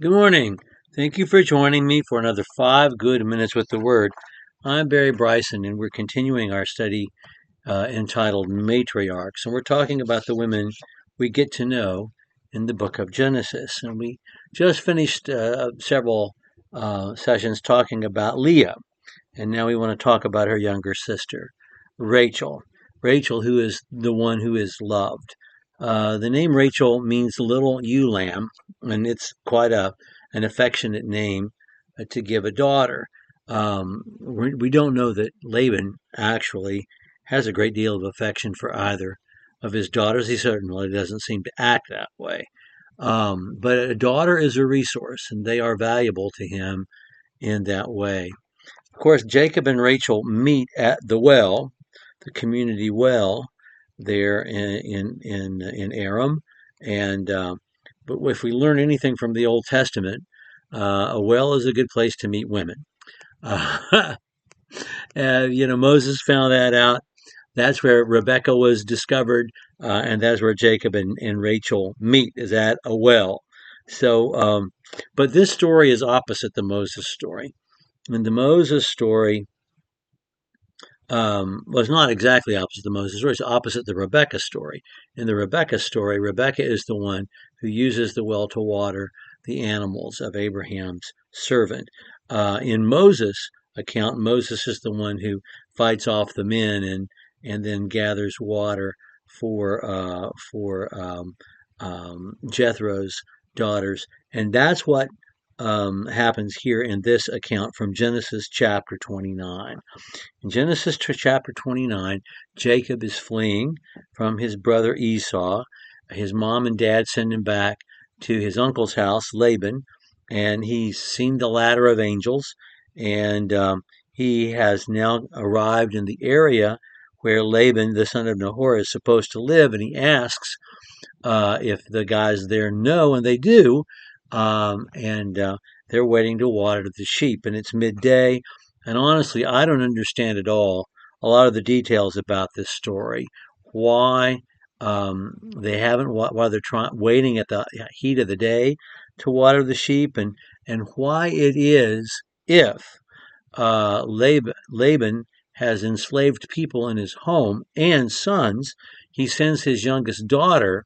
Good morning. Thank you for joining me for another 5 good minutes with the Word. I'm Barry Bryson, and we're continuing our study entitled Matriarchs, and we're talking about the women we get to know in the book of Genesis. And we just finished several sessions talking about Leah, and now we want to talk about her younger sister, Rachel. Rachel, who is the one who is loved. The name Rachel means little ewe lamb, and it's quite an affectionate name to give a daughter. We don't know that Laban actually has a great deal of affection for either of his daughters. He certainly doesn't seem to act that way. But a daughter is a resource, and they are valuable to him in that way. Of course, Jacob and Rachel meet at the well, the community well there in Aram, and but if we learn anything from the Old Testament, a well is a good place to meet women. Uh, Moses found that out. That's where Rebecca was discovered, and that's where Jacob and Rachel meet, is at a well. But this story is opposite the Moses story. In the Moses story, was not exactly opposite the Moses story. It's opposite the Rebecca story. In the Rebecca story, Rebecca is the one who uses the well to water the animals of Abraham's servant. In Moses' account, Moses is the one who fights off the men and then gathers water for Jethro's daughters, and that's what happens here in this account from Genesis chapter 29. In Genesis chapter 29, Jacob is fleeing from his brother Esau. His mom and dad send him back to his uncle's house, Laban, and he's seen the ladder of angels, and he has now arrived in the area where Laban, the son of Nahor, is supposed to live, and he asks if the guys there know, and they do, and they're waiting to water the sheep, and it's midday. And honestly, I don't understand at all a lot of the details about this story. Why they haven't, why they're waiting at the heat of the day to water the sheep, and why it is if Laban has enslaved people in his home and sons, he sends his younger daughter,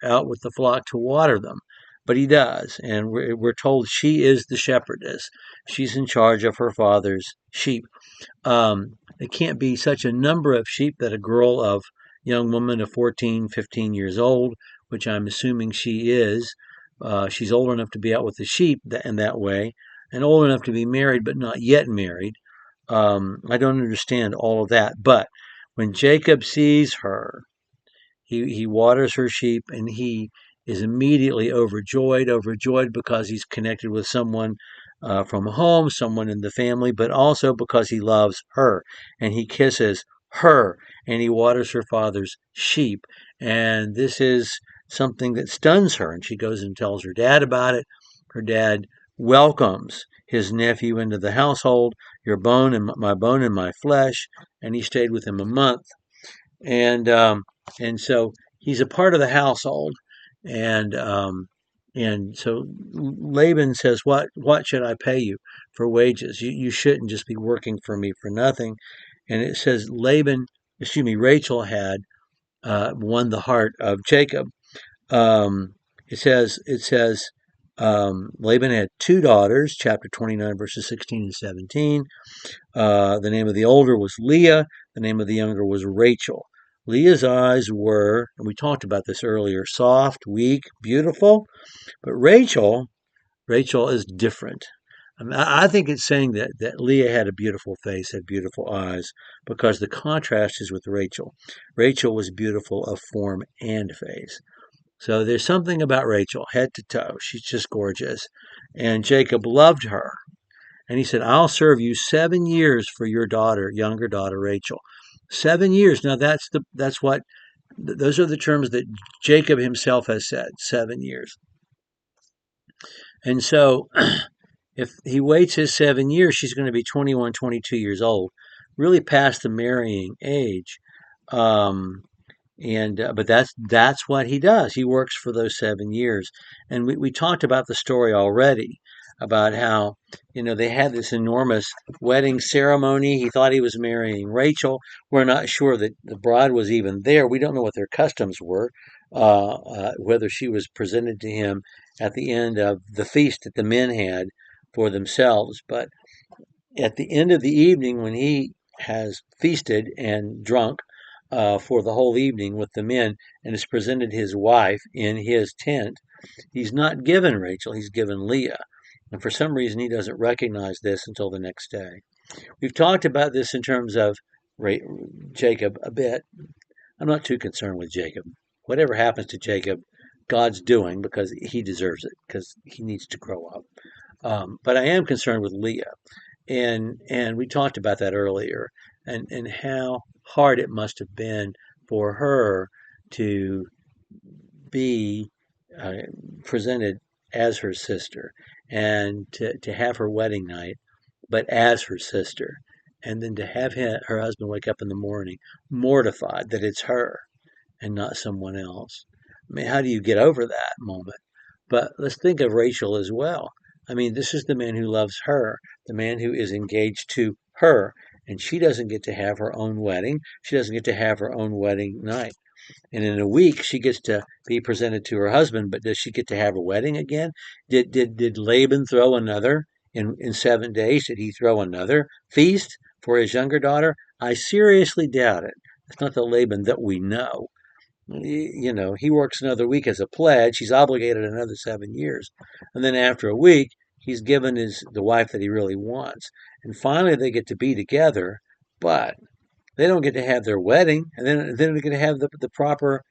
out with the flock to water them. But he does, and we're told she is the shepherdess. She's in charge of her father's sheep. It can't be such a number of sheep that a young woman of 14, 15 years old, which I'm assuming she is, she's old enough to be out with the sheep in that way, and old enough to be married but not yet married. I don't understand all of that. But when Jacob sees her, he waters her sheep, and he is immediately overjoyed because he's connected with someone from home, someone in the family, but also because he loves her, and he kisses her, and he waters her father's sheep. And this is something that stuns her, and she goes and tells her dad about it. Her dad welcomes his nephew into the household, your bone and my bone and my flesh, and he stayed with him a month. And so he's a part of the household, and so Laban says, "What should I pay you for wages? You shouldn't just be working for me for nothing." And it says Rachel had won the heart of Jacob. It says Laban had two daughters, chapter 29, verses 16 and 17. The name of the older was Leah. The name of the younger was Rachel. Leah's eyes were, and we talked about this earlier, soft, weak, beautiful. But Rachel is different. I think it's saying that Leah had a beautiful face, had beautiful eyes, because the contrast is with Rachel. Rachel was beautiful of form and face. So there's something about Rachel, head to toe. She's just gorgeous. And Jacob loved her. And he said, I'll serve you 7 years for your younger daughter, Rachel. 7 years. Now those are the terms that Jacob himself has said, 7 years. And so if he waits his 7 years, she's going to be 21, 22 years old, really past the marrying age. And but that's what he does. He works for those 7 years, and we talked about the story already about how they had this enormous wedding ceremony. He thought he was marrying Rachel. We're not sure that the bride was even there. We don't know what their customs were, whether she was presented to him at the end of the feast that the men had for themselves. But at the end of the evening, when he has feasted and drunk for the whole evening with the men and has presented his wife in his tent, he's not given Rachel, he's given Leah. And for some reason, he doesn't recognize this until the next day. We've talked about this in terms of Jacob a bit. I'm not too concerned with Jacob. Whatever happens to Jacob, God's doing because he deserves it, because he needs to grow up. But I am concerned with Leah, and we talked about that earlier, and how hard it must have been for her to be uh, presented as her sister, and to have her wedding night, but as her sister, and then to have her husband wake up in the morning mortified that it's her and not someone else. I mean, how do you get over that moment? But let's think of Rachel as well. I mean, this is the man who loves her, the man who is engaged to her, and she doesn't get to have her own wedding. She doesn't get to have her own wedding night. And in a week, she gets to be presented to her husband, but does she get to have a wedding again? Did Laban throw another in 7 days? Did he throw another feast for his younger daughter? I seriously doubt it. It's not the Laban that we know. He works another week as a pledge. He's obligated another 7 years. And then after a week, he's given the wife that he really wants. And finally, they get to be together, but they don't get to have their wedding, and then they get to have the proper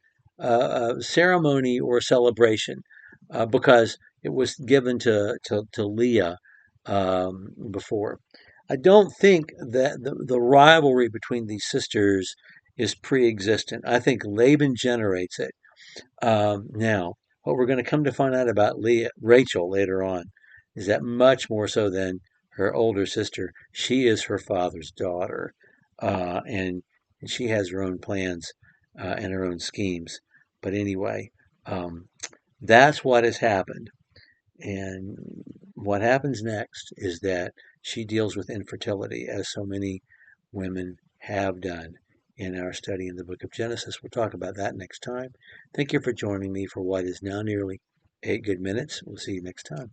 ceremony or celebration because it was given to Leah before. I don't think that the rivalry between these sisters is pre-existent. I think Laban generates it. Now, what we're going to come to find out about Rachel later on is that much more so than her older sister, she is her father's daughter, and she has her own plans and her own schemes. But anyway, um, that's what has happened. And what happens next is that she deals with infertility, as so many women have done in our study in the book of Genesis. We'll talk about that next time. Thank you for joining me for what is now nearly 8 good minutes. We'll see you next time.